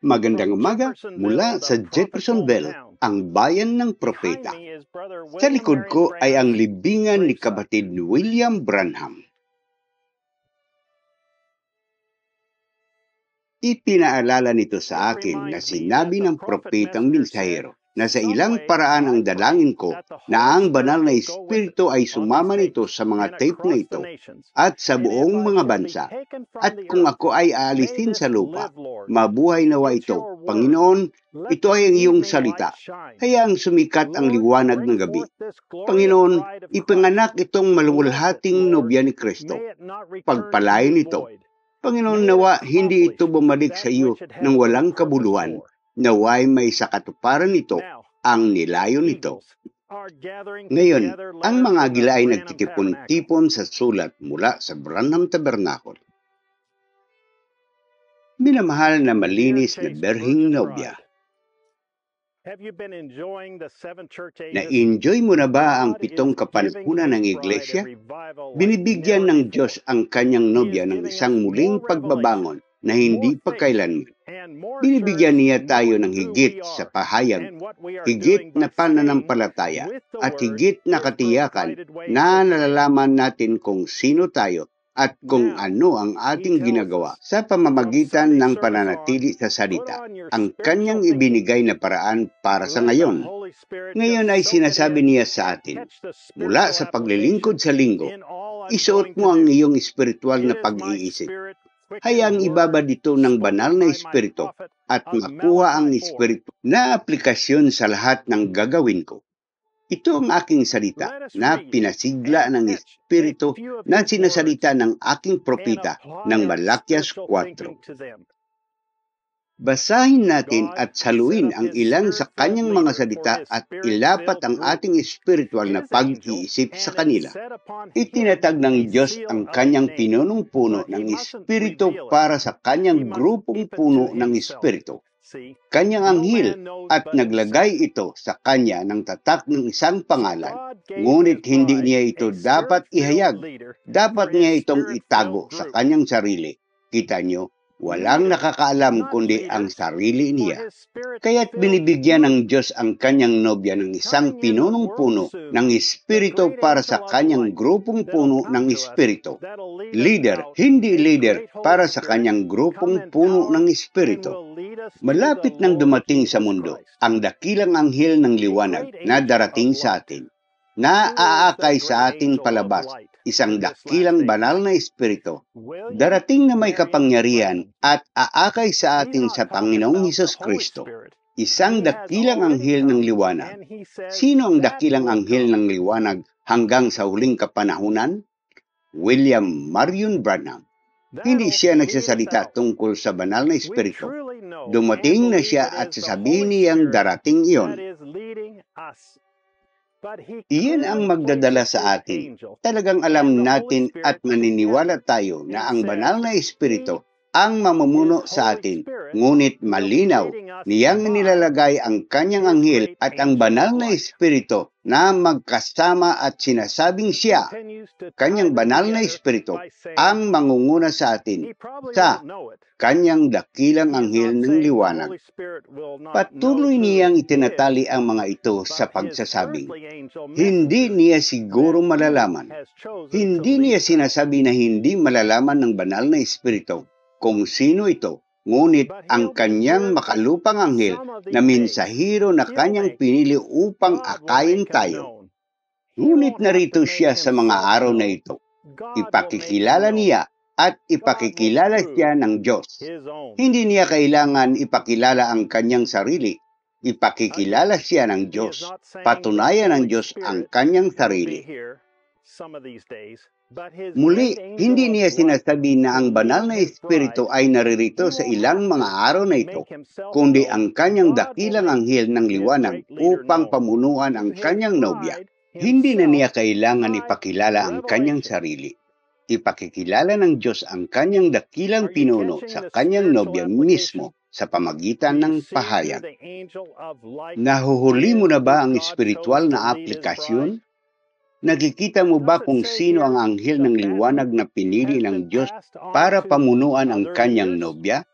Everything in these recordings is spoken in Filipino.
Magandang umaga mula sa Jeffersonville, ang bayan ng propeta. Sa likod ko ay ang libingan ni kapatid William Branham. Ipinaalala nito sa akin na sinabi ng propetang mensahero na sa ilang paraan ang dalangin ko na ang banal na espiritu ay sumama nito sa mga tape na ito at sa buong mga bansa. At kung ako ay aalisin sa lupa, mabuhay nawa ito. Panginoon, ito ay ang iyong salita. Hayaang sumikat ang liwanag ng gabi. Panginoon, ipanganak itong malulhating nobya ni Kristo. Pagpalain ito. Panginoon, nawa hindi ito bumalik sa iyo ng walang kabuluhan. Naway may sa katuparan nito ang nilayo nito. Ngayon, ang mga agila ay nagtitipon-tipon sa sulat mula sa Branham Tabernacle. Minamahal na malinis na berhing nobya. Na-enjoy mo na ba ang 7 kapanahunan ng Iglesia? Binibigyan ng Diyos ang kanyang nobya ng isang muling pagbabangon na hindi pagkailanman. Binibigyan niya tayo ng higit sa pahayag, higit na pananampalataya, at higit na katiyakan na nalalaman natin kung sino tayo at kung ano ang ating ginagawa sa pamamagitan ng pananatili sa salita, ang kanyang ibinigay na paraan para sa ngayon. Ngayon ay sinasabi niya sa atin, mula sa paglilingkod sa linggo, isuot mo ang iyong espiritual na pag-iisip. Hayang ibaba dito ng banal na espiritu at makuha ang espiritu na aplikasyon sa lahat ng gagawin ko. Ito ang aking salita na pinasigla ng espiritu na sinasalita ng aking propeta ng Malakias 4. Basahin natin at saluin ang ilan sa kanyang mga salita at ilapat ang ating espiritual na pag-iisip sa kanila. Itinatag ng Diyos ang kanyang pinunong-puno ng espiritu para sa kanyang grupong puno ng espiritu. Kanyang anghel at naglagay ito sa kanya ng tatak ng isang pangalan. Ngunit hindi niya ito dapat ihayag. Dapat niya itong itago sa kanyang sarili. Kita niyo? Walang nakakaalam kundi ang sarili niya. Kaya't binibigyan ng Diyos ang kanyang nobya ng isang pinunong-puno ng espiritu para sa kanyang grupong puno ng espiritu. Leader, hindi leader, para sa kanyang grupong puno ng espiritu. Malapit nang dumating sa mundo ang dakilang anghel ng liwanag na darating sa atin, na aakay sa ating palabas, isang dakilang banal na espiritu, darating na may kapangyarihan at aakay sa atin sa Panginoong Hesus Kristo, isang dakilang anghel ng liwanag. Sino ang dakilang anghel ng liwanag hanggang sa huling kapanahunan? William Marion Branham. Hindi siya nagsasalita tungkol sa banal na espiritu. Dumating na siya at sasabihin niyang darating iyon. Iyan ang magdadala sa atin. Talagang alam natin at maniniwala tayo na ang banal na espiritu ang mamumuno sa atin. Ngunit malinaw, niyang nilalagay ang kanyang anghel at ang banal na espiritu na magkasama at sinasabing siya, kanyang banal na espiritu, ang mangunguna sa atin sa kanyang dakilang anghel ng liwanag. Patuloy niyang itinatali ang mga ito sa pagsasabing, hindi niya siguro malalaman. Hindi niya sinasabi na hindi malalaman ng banal na espiritu kung sino ito, ngunit ang kanyang makalupang anghel na mensahero na kanyang pinili upang akayin tayo. Ngunit narito siya sa mga araw na ito. Ipakikilala niya at ipakikilala siya ng Diyos. Hindi niya kailangan ipakilala ang kanyang sarili. Ipakikilala siya ng Diyos. Patunayan ng Diyos ang kanyang sarili. Muli, hindi niya sinasabi na ang banal na espiritu ay naririto sa ilang mga araw na ito, kundi ang kanyang dakilang anghel ng liwanag upang pamunuan ang kanyang nobya. Hindi na niya kailangan ipakilala ang kanyang sarili. Ipakikilala ng Diyos ang kanyang dakilang pinuno sa kanyang nobya mismo sa pamagitan ng pahayag. Nahuhuli mo na ba ang espiritual na aplikasyon? Nakikita mo ba kung sino ang anghel ng liwanag na pinili ng Diyos para pamunuan ang kanyang nobya?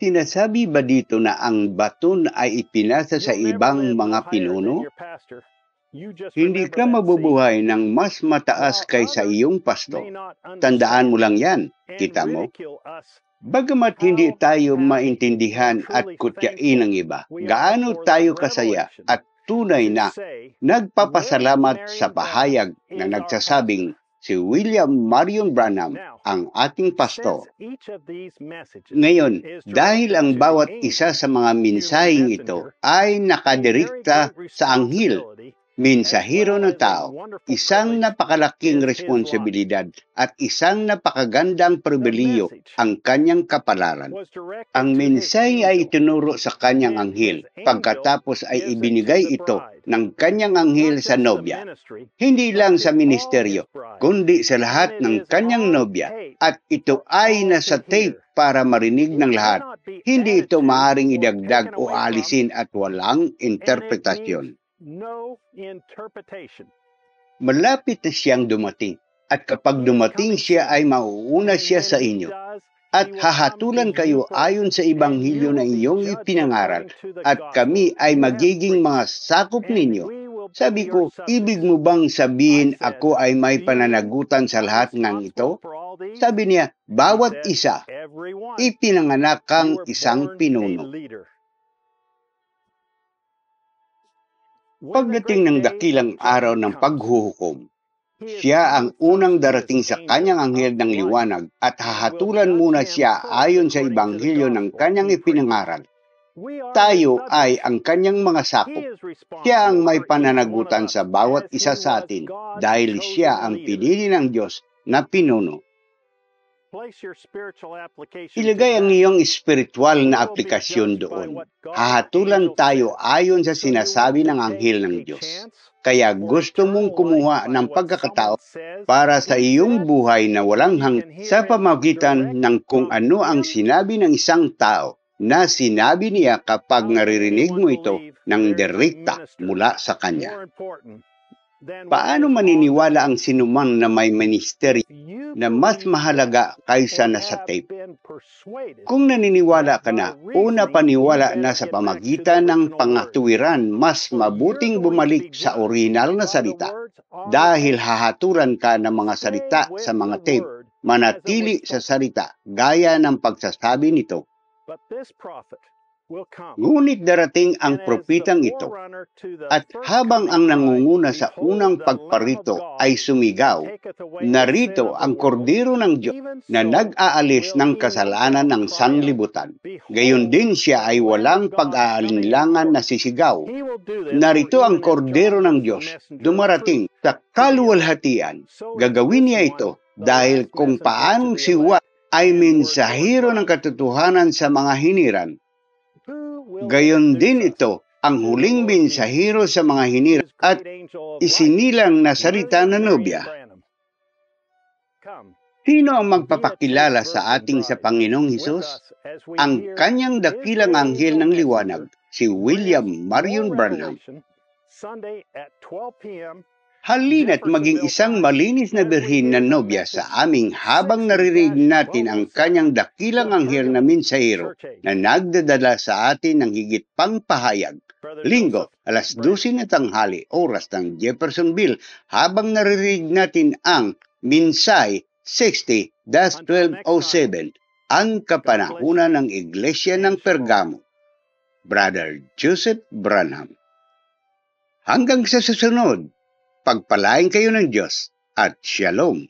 Sinasabi ba dito na ang baton ay ipinasa sa ibang mga pinuno? Hindi ka mabubuhay ng mas mataas kaysa iyong pasto. Tandaan mo lang yan, kita mo? Bagamat hindi tayo maintindihan at kutyain ng iba, gaano tayo kasaya at tunay na nagpapasalamat sa pahayag na nagsasabing si William Marion Branham ang ating pastor. Ngayon, dahil ang bawat isa sa mga mensaheng ito ay nakadirikta sa anghel, mensahero ng tao, isang napakalaking responsibilidad at isang napakagandang pribiliyo ang kanyang kapalaran. Ang mensahe ay itinuro sa kanyang anghel, pagkatapos ay ibinigay ito ng kanyang anghel sa nobya. Hindi lang sa ministeryo, kundi sa lahat ng kanyang nobya, at ito ay nasa tape para marinig ng lahat. Hindi ito maaaring idagdag o alisin at walang interpretasyon. Malapit na siyang dumating, at kapag dumating siya ay mauuna siya sa inyo, at hahatulan kayo ayon sa ibanghilyo na iyong ipinangaral, at kami ay magiging mga sakop ninyo. Sabi ko, ibig mo bang sabihin ako ay may pananagutan sa lahat ng ito? Sabi niya, bawat isa, ipinanganak kang isang pinuno. Pagdating ng dakilang araw ng paghuhukom, siya ang unang darating sa kanyang anghel ng liwanag at hahatulan muna siya ayon sa ibanghilyo ng kanyang ipinangaral. Tayo ay ang kanyang mga sakop. Siya ang may pananagutan sa bawat isa sa atin dahil siya ang pinili ng Diyos na pinuno. Ilagay ang iyong espiritual na aplikasyon doon. Hahatulan tayo ayon sa sinasabi ng anghel ng Diyos. Kaya gusto mong kumuha ng pagkakataon para sa iyong buhay na walang sa pamamagitan ng kung ano ang sinabi ng isang tao na sinabi niya kapag naririnig mo ito ng direkta mula sa kanya. Paano maniniwala ang sinuman na may ministeryo na mas mahalaga kaysa na sa tape? Kung naniniwala ka na o napaniwala na sa pamagitan ng pangatuwiran, mas mabuting bumalik sa orihinal na salita. Dahil hahaturan ka ng mga salita sa mga tape, manatili sa salita gaya ng pagsasabi nito. Ngunit darating ang propitang ito, at habang ang nangunguna sa unang pagparito ay sumigaw, narito ang kordero ng Diyos na nag-aalis ng kasalanan ng sanlibutan. Gayon din siya ay walang pag-aalinlangan na sisigaw. Narito ang kordero ng Diyos, dumarating sa kaluwalhatian. Gagawin niya ito dahil kung paanong si Juan ay mensahero ng katotohanan sa mga hiniran, gayon din ito ang huling mensahero sa mga hiniran at isinilang na salita na nobya. Sino ang magpapakilala sa ating sa Panginoong Hesus? Ang kanyang dakilang anghel ng liwanag, si William Marion Branham. Halina't maging isang malinis na birhin na nobya sa aming habang naririnig natin ang kanyang dakilang anghel na mensahero na nagdadala sa atin ng higit pang pahayag. Linggo, alas 12 na tanghali, oras ng Jeffersonville, habang naririnig natin ang Minsay 60-1207, ang kapanahunan ng Iglesia ng Pergamo. Brother Joseph Branham. Hanggang sa susunod, pagpalain kayo ng Diyos at Shalom.